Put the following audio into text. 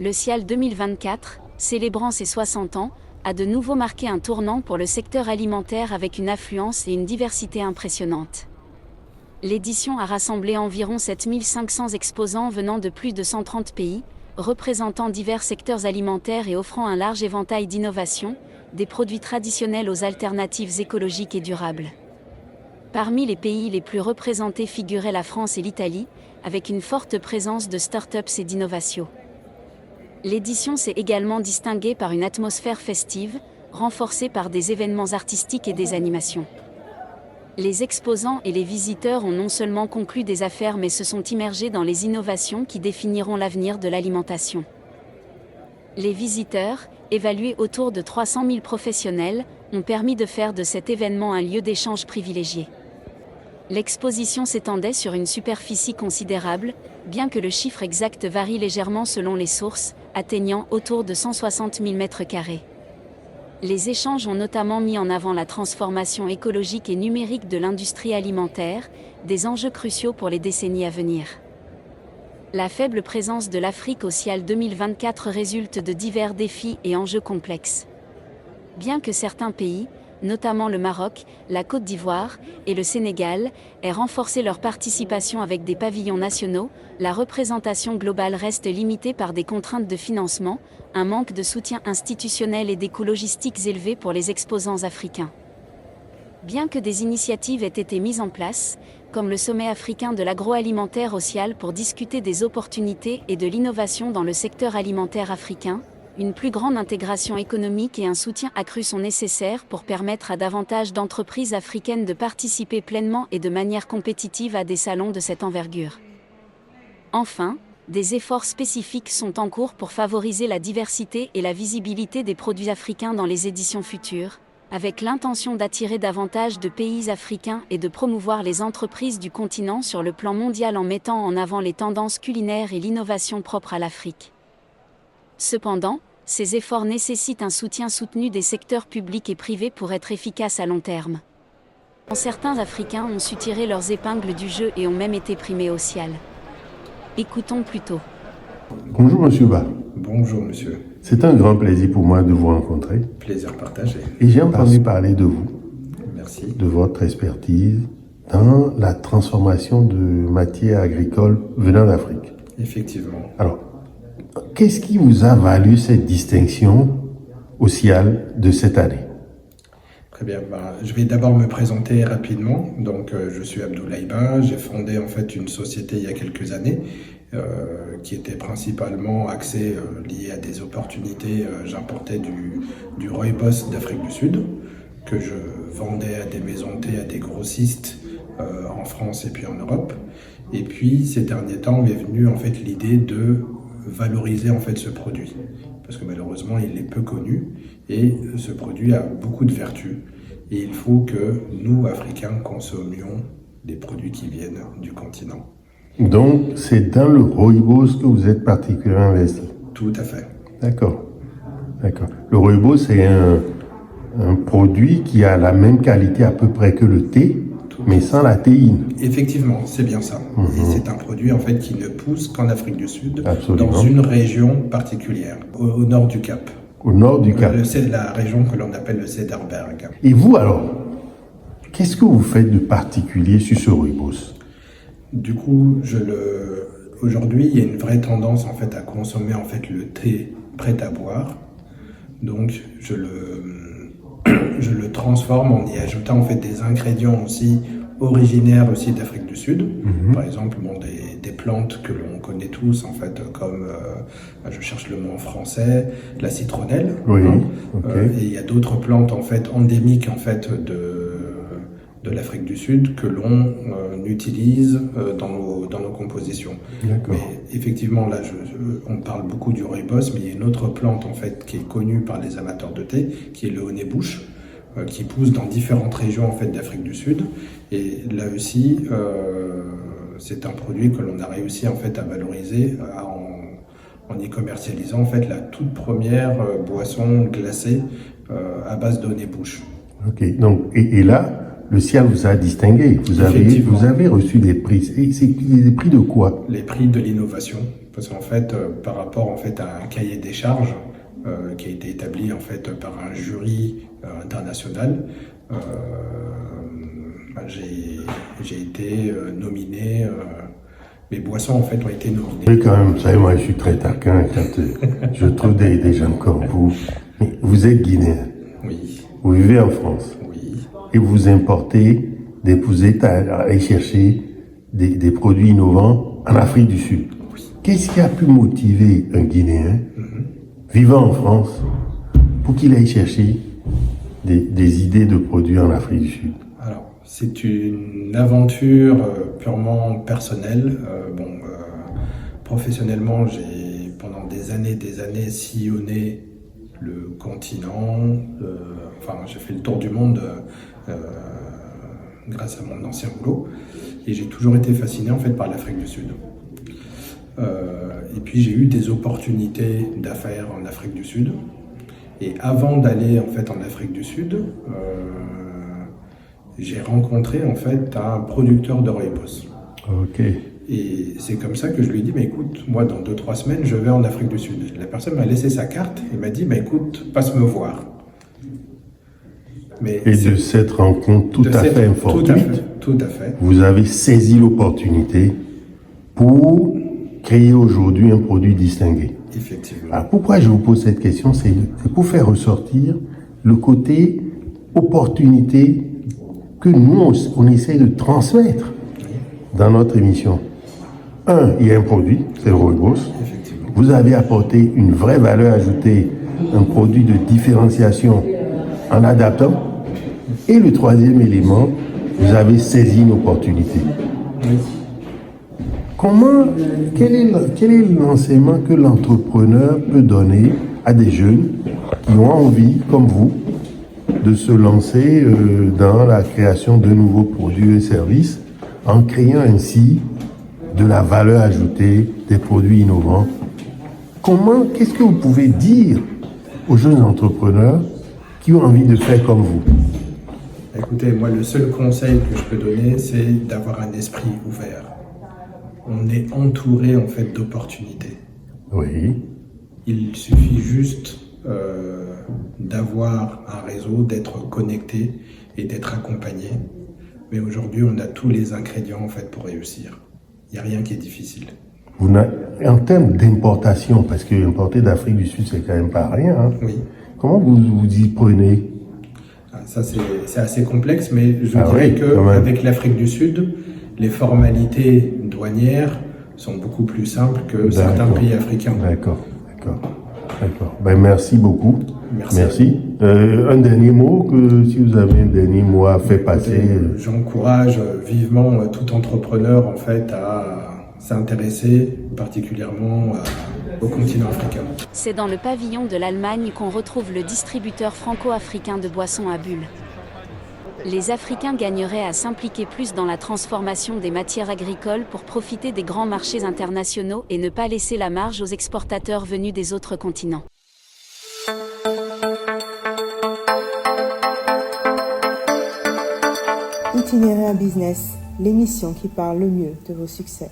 Le Cial 2024, célébrant ses 60 ans, a de nouveau marqué un tournant pour le secteur alimentaire avec une affluence et une diversité impressionnantes. L'édition a rassemblé environ 7500 exposants venant de plus de 130 pays, représentant divers secteurs alimentaires et offrant un large éventail d'innovations, des produits traditionnels aux alternatives écologiques et durables. Parmi les pays les plus représentés figuraient la France et l'Italie, avec une forte présence de start-ups et d'innovations. L'édition s'est également distinguée par une atmosphère festive, renforcée par des événements artistiques et des animations. Les exposants et les visiteurs ont non seulement conclu des affaires mais se sont immergés dans les innovations qui définiront l'avenir de l'alimentation. Les visiteurs, évalués autour de 300 000 professionnels, ont permis de faire de cet événement un lieu d'échange privilégié. L'exposition s'étendait sur une superficie considérable, bien que le chiffre exact varie légèrement selon les sources, atteignant autour de 160 000 m². Les échanges ont notamment mis en avant la transformation écologique et numérique de l'industrie alimentaire, des enjeux cruciaux pour les décennies à venir. La faible présence de l'Afrique au Cial 2024 résulte de divers défis et enjeux complexes. Bien que certains pays, notamment le Maroc, la Côte d'Ivoire et le Sénégal, aient renforcé leur participation avec des pavillons nationaux, la représentation globale reste limitée par des contraintes de financement, un manque de soutien institutionnel et des coûts logistiques élevés pour les exposants africains. Bien que des initiatives aient été mises en place, comme le sommet africain de l'agroalimentaire au Cial pour discuter des opportunités et de l'innovation dans le secteur alimentaire africain, une plus grande intégration économique et un soutien accru sont nécessaires pour permettre à davantage d'entreprises africaines de participer pleinement et de manière compétitive à des salons de cette envergure. Enfin, des efforts spécifiques sont en cours pour favoriser la diversité et la visibilité des produits africains dans les éditions futures, avec l'intention d'attirer davantage de pays africains et de promouvoir les entreprises du continent sur le plan mondial en mettant en avant les tendances culinaires et l'innovation propre à l'Afrique. Cependant, ces efforts nécessitent un soutien soutenu des secteurs publics et privés pour être efficaces à long terme. Certains Africains ont su tirer leurs épingles du jeu et ont même été primés au Cial. Écoutons plutôt. Bonjour Monsieur Ba. Bonjour Monsieur. C'est un grand plaisir pour moi de vous rencontrer. Plaisir partagé. Et j'ai entendu parler de vous, Merci. de votre expertise dans la transformation de matières agricoles venant d'Afrique. Effectivement. Alors, qu'est-ce qui vous a valu cette distinction au Cial de cette année? Très bien. Je vais d'abord me présenter rapidement. Donc, je suis Abdoulaye Ba. J'ai fondé en fait une société il y a quelques années qui était principalement axée liée à des opportunités. J'importais du rooibos d'Afrique du Sud que je vendais à des maisons de thé, à des grossistes en France et puis en Europe. Et puis, ces derniers temps, m'est venue en fait l'idée de valoriser en fait ce produit parce que malheureusement il est peu connu et ce produit a beaucoup de vertus et il faut que nous Africains consommions des produits qui viennent du continent. Donc c'est dans le rooibos que vous êtes particulièrement investi? Tout à fait. D'accord. Le rooibos c'est un produit qui a la même qualité à peu près que le thé, mais sans la théine. Effectivement, c'est bien ça. Et c'est un produit en fait qui ne pousse qu'en Afrique du Sud, Absolument. dans une région particulière, au nord du Cap. Au nord du Cap. C'est la région que l'on appelle le Cederberg. Et vous alors, qu'est-ce que vous faites de particulier sur ce rooibos? Du coup, aujourd'hui, il y a une vraie tendance en fait à consommer en fait le thé prêt à boire. Donc, je le transforme en y ajoutant en fait des ingrédients aussi originaires aussi d'Afrique du Sud. Par exemple, des plantes que l'on connaît tous en fait, comme je cherche le mot en français, la citronnelle. Oui. Okay. Et il y a d'autres plantes en fait endémiques en fait de l'Afrique du Sud que l'on utilise dans nos compositions. D'accord. Mais effectivement, là, on parle beaucoup du rooibos, mais il y a une autre plante en fait qui est connue par les amateurs de thé, qui est le honey-bush, qui pousse dans différentes régions en fait d'Afrique du Sud. Et là aussi, c'est un produit que l'on a réussi en fait à valoriser en y commercialisant en fait la toute première boisson glacée à base de honey-bush. Ok. Donc et là, le Cial vous a distingué. Vous avez reçu des prix. Et c'est des prix de quoi? Les prix de l'innovation Parce qu'en fait, par rapport en fait à un cahier des charges qui a été établi en fait par un jury international, j'ai été nominé. Mes boissons en fait ont été nominées. Oui, quand même, vous savez, moi je suis très taquin quand je trouve des gens comme vous. Mais vous êtes guinéen. Oui, Vous vivez en France. oui. Et vous importez, vous êtes à aller chercher des produits innovants en Afrique du Sud. Qu'est-ce qui a pu motiver un Guinéen vivant en France pour qu'il aille chercher des idées de produits en Afrique du Sud? Alors, c'est une aventure purement personnelle. Professionnellement, j'ai pendant des années sillonné le continent. J'ai fait le tour du monde grâce à mon ancien boulot. Et j'ai toujours été fasciné en fait par l'Afrique du Sud. Et puis j'ai eu des opportunités d'affaires en Afrique du Sud. Et avant d'aller en fait en Afrique du Sud, j'ai rencontré en fait un producteur de rooibos. Ok. Et c'est comme ça que je lui ai dit, mais écoute, moi dans 2-3 semaines, je vais en Afrique du Sud. La personne m'a laissé sa carte et m'a dit, écoute, passe me voir. Et de cette rencontre tout à fait fortuite, tout à fait. vous avez saisi l'opportunité pour créer aujourd'hui un produit distingué. Effectivement. Alors pourquoi je vous pose cette question, c'est pour faire ressortir le côté opportunité que nous, on essaie de transmettre dans notre émission. Il y a un produit, c'est le rooibos. Effectivement. Vous avez apporté une vraie valeur ajoutée, un produit de différenciation en adaptant. Et le troisième élément, vous avez saisi une opportunité. Oui. Quel est l'enseignement que l'entrepreneur peut donner à des jeunes qui ont envie, comme vous, de se lancer dans la création de nouveaux produits et services en créant ainsi de la valeur ajoutée, des produits innovants? Qu'est-ce que vous pouvez dire aux jeunes entrepreneurs qui ont envie de faire comme vous? Écoutez, moi, le seul conseil que je peux donner, c'est d'avoir un esprit ouvert. On est entouré, en fait, d'opportunités. Oui. Il suffit juste d'avoir un réseau, d'être connecté et d'être accompagné. Mais aujourd'hui, on a tous les ingrédients, en fait, pour réussir. Il n'y a rien qui est difficile. En termes d'importation, parce que importer d'Afrique du Sud, c'est quand même pas rien. Hein. Oui. Comment vous y prenez? Ça, c'est assez complexe, mais je dirais qu'avec l'Afrique du Sud, les formalités douanières sont beaucoup plus simples que certains pays africains. D'accord. Merci beaucoup. Merci. Un dernier mot, si vous avez un dernier mot à faire passer. J'encourage vivement tout entrepreneur en fait à s'intéresser particulièrement au continent africain. C'est dans le pavillon de l'Allemagne qu'on retrouve le distributeur franco-africain de boissons à bulles. Les Africains gagneraient à s'impliquer plus dans la transformation des matières agricoles pour profiter des grands marchés internationaux et ne pas laisser la marge aux exportateurs venus des autres continents. Itinéraire Business, l'émission qui parle le mieux de vos succès.